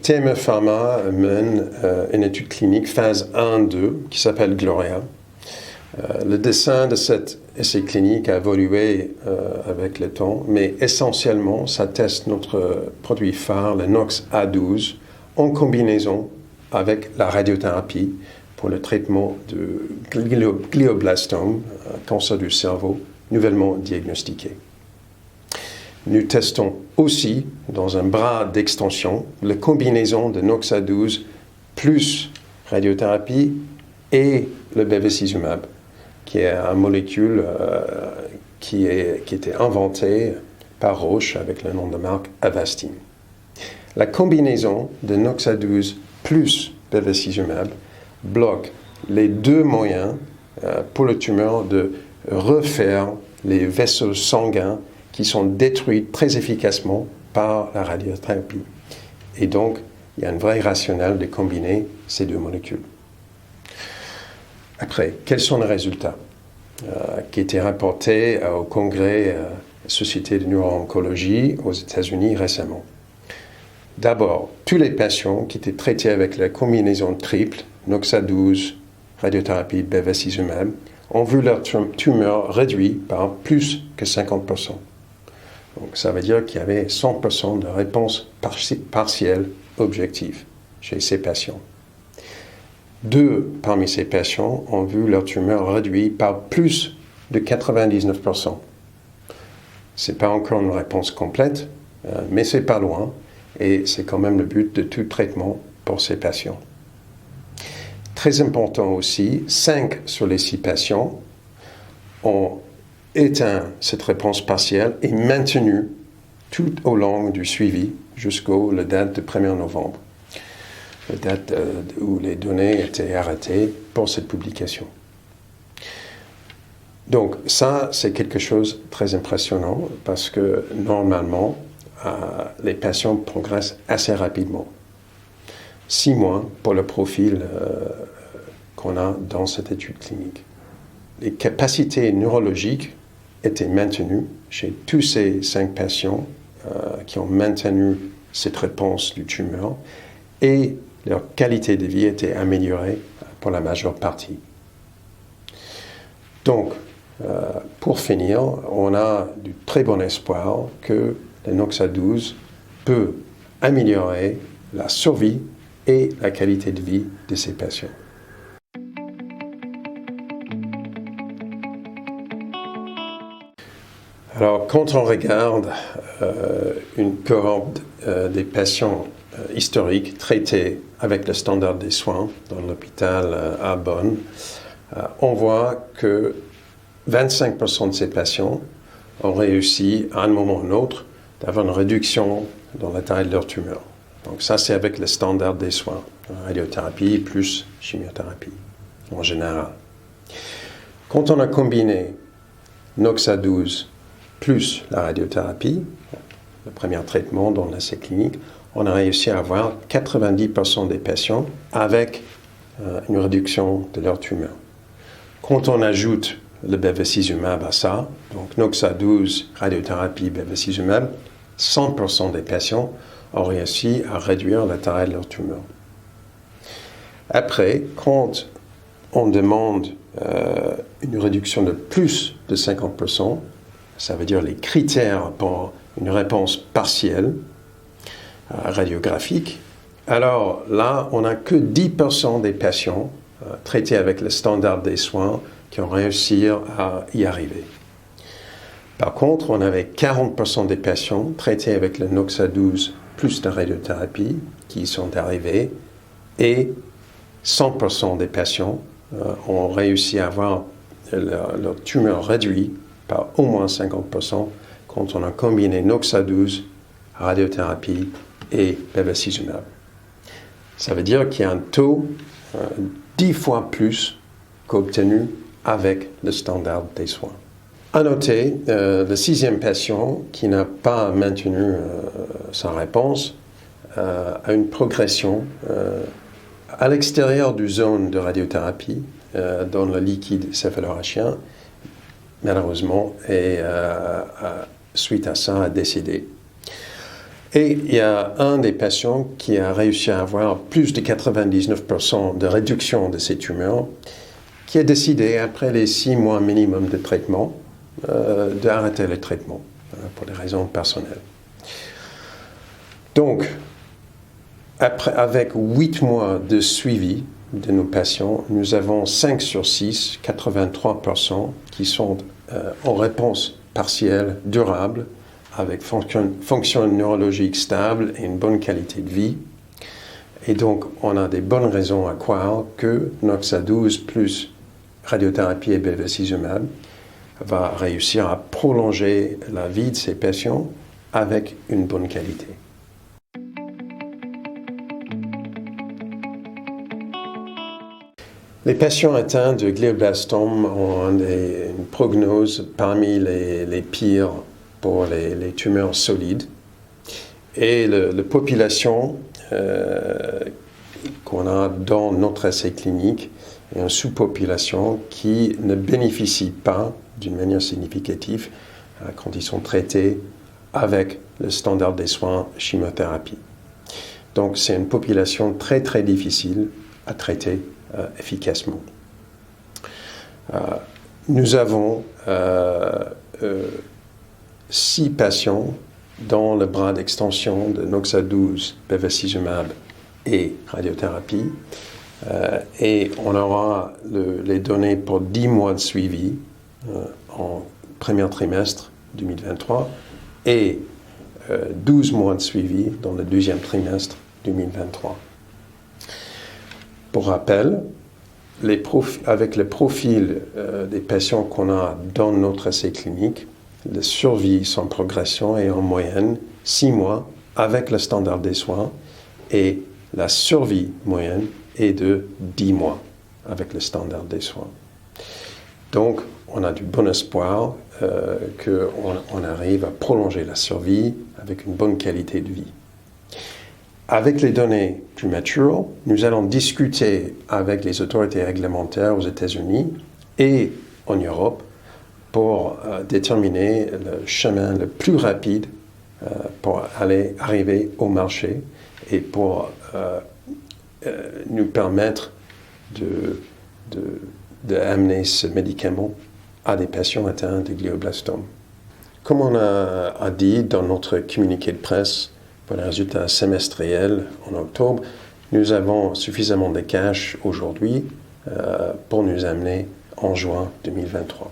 TME Pharma mène une étude clinique phase 1-2 qui s'appelle Gloria. Le dessin de cet essai clinique a évolué avec le temps, mais essentiellement, ça teste notre produit phare, le NOX A12, en combinaison avec la radiothérapie pour le traitement de glioblastome, cancer du cerveau, nouvellement diagnostiqué. Nous testons aussi, dans un bras d'extension, la combinaison de NOX A12 plus radiothérapie et le bevacizumab, qui est une molécule qui était inventée par Roche avec le nom de marque Avastin. La combinaison de NOX A12 plus bevacizumab bloque les deux moyens pour le tumeur de refaire les vaisseaux sanguins qui sont détruits très efficacement par la radiothérapie. Et donc, il y a un vrai rationnel de combiner ces deux molécules. Après, quels sont les résultats qui étaient rapportés au congrès Société de neuro-oncologie aux États-Unis récemment? D'abord, tous les patients qui étaient traités avec la combinaison triple, NOX A12, radiothérapie, bevacizumab, ont vu leur tumeur réduite par plus que 50%. Donc, ça veut dire qu'il y avait 100% de réponse partielle objective chez ces patients. 2 parmi ces patients ont vu leur tumeur réduite par plus de 99%. Ce n'est pas encore une réponse complète, mais c'est pas loin, et c'est quand même le but de tout traitement pour ces patients. Très important aussi, 5 sur les 6 patients ont éteint cette réponse partielle et maintenu tout au long du suivi jusqu'au la date de 1er novembre, la date où les données étaient arrêtées pour cette publication. Donc ça, c'est quelque chose de très impressionnant parce que normalement, les patients progressent assez rapidement. 6 mois pour le profil qu'on a dans cette étude clinique. Les capacités neurologiques étaient maintenues chez tous ces 5 patients qui ont maintenu cette réponse du tumeur et leur qualité de vie était améliorée pour la majeure partie. Donc, pour finir, on a du très bon espoir que le NOX A12 peut améliorer la survie et la qualité de vie de ces patients. Alors, quand on regarde une cohorte des patients historiques traités avec le standard des soins dans l'hôpital à Bonn, on voit que 25% de ces patients ont réussi à un moment ou un autre d'avoir une réduction dans la taille de leur tumeur. Donc ça, c'est avec le standard des soins, radiothérapie plus chimiothérapie en général. Quand on a combiné NOX A12 plus la radiothérapie, le premier traitement dans l'essai clinique, on a réussi à avoir 90% des patients avec une réduction de leur tumeur. Quand on ajoute le bevacizumab à ça, donc NOX A12, radiothérapie, bevacizumab, 100% des patients ont réussi à réduire la taille de leur tumeur. Après, quand on demande une réduction de plus de 50%, ça veut dire les critères pour une réponse partielle radiographique, alors là, on n'a que 10% des patients traités avec le standard des soins qui ont réussi à y arriver. Par contre, on avait 40% des patients traités avec le NOX A12 plus de radiothérapie qui y sont arrivés et 100% des patients ont réussi à avoir leur tumeur réduite par au moins 50% quand on a combiné NOX A12, radiothérapie et bevacizumab. Ça veut dire qu'il y a un taux 10 fois plus qu'obtenu avec le standard des soins. À noter, le 6e patient qui n'a pas maintenu sa réponse a une progression à l'extérieur du zone de radiothérapie dans le liquide céphalorachien, malheureusement, et suite à ça a décédé. Et il y a un des patients qui a réussi à avoir plus de 99% de réduction de ces tumeurs, qui a décidé, après les 6 mois minimum de traitement, d'arrêter le traitement pour des raisons personnelles. Donc, avec 8 mois de suivi de nos patients, nous avons 5 sur 6, 83%, qui sont en réponse partielle, durable, avec fonction neurologique stable et une bonne qualité de vie. Et donc, on a des bonnes raisons à croire que NOXA12 plus radiothérapie et bevacizumab va réussir à prolonger la vie de ces patients avec une bonne qualité. Les patients atteints de glioblastome ont une prognose parmi les pires pour les tumeurs solides. Et la population qu'on a dans notre essai clinique est une sous-population qui ne bénéficie pas d'une manière significative quand ils sont traités avec le standard des soins chimiothérapie. Donc c'est une population très très difficile à traiter efficacement. Nous avons 6 patients dans le bras d'extension de NOXA12, bevacizumab et radiothérapie. Et on aura les données pour 10 mois de suivi en premier trimestre 2023 et 12 mois de suivi dans le deuxième trimestre 2023. Pour rappel, avec le profil des patients qu'on a dans notre essai clinique, la survie sans progression est en moyenne 6 mois avec le standard des soins et la survie moyenne est de 10 mois avec le standard des soins. Donc, on a du bon espoir qu'on arrive à prolonger la survie avec une bonne qualité de vie. Avec les données plus matures, nous allons discuter avec les autorités réglementaires aux États-Unis et en Europe pour déterminer le chemin le plus rapide pour arriver au marché et pour nous permettre d'amener ce médicament à des patients atteints de glioblastome. Comme on a dit dans notre communiqué de presse pour les résultats semestriels en octobre, nous avons suffisamment de cash aujourd'hui pour nous amener en juin 2023.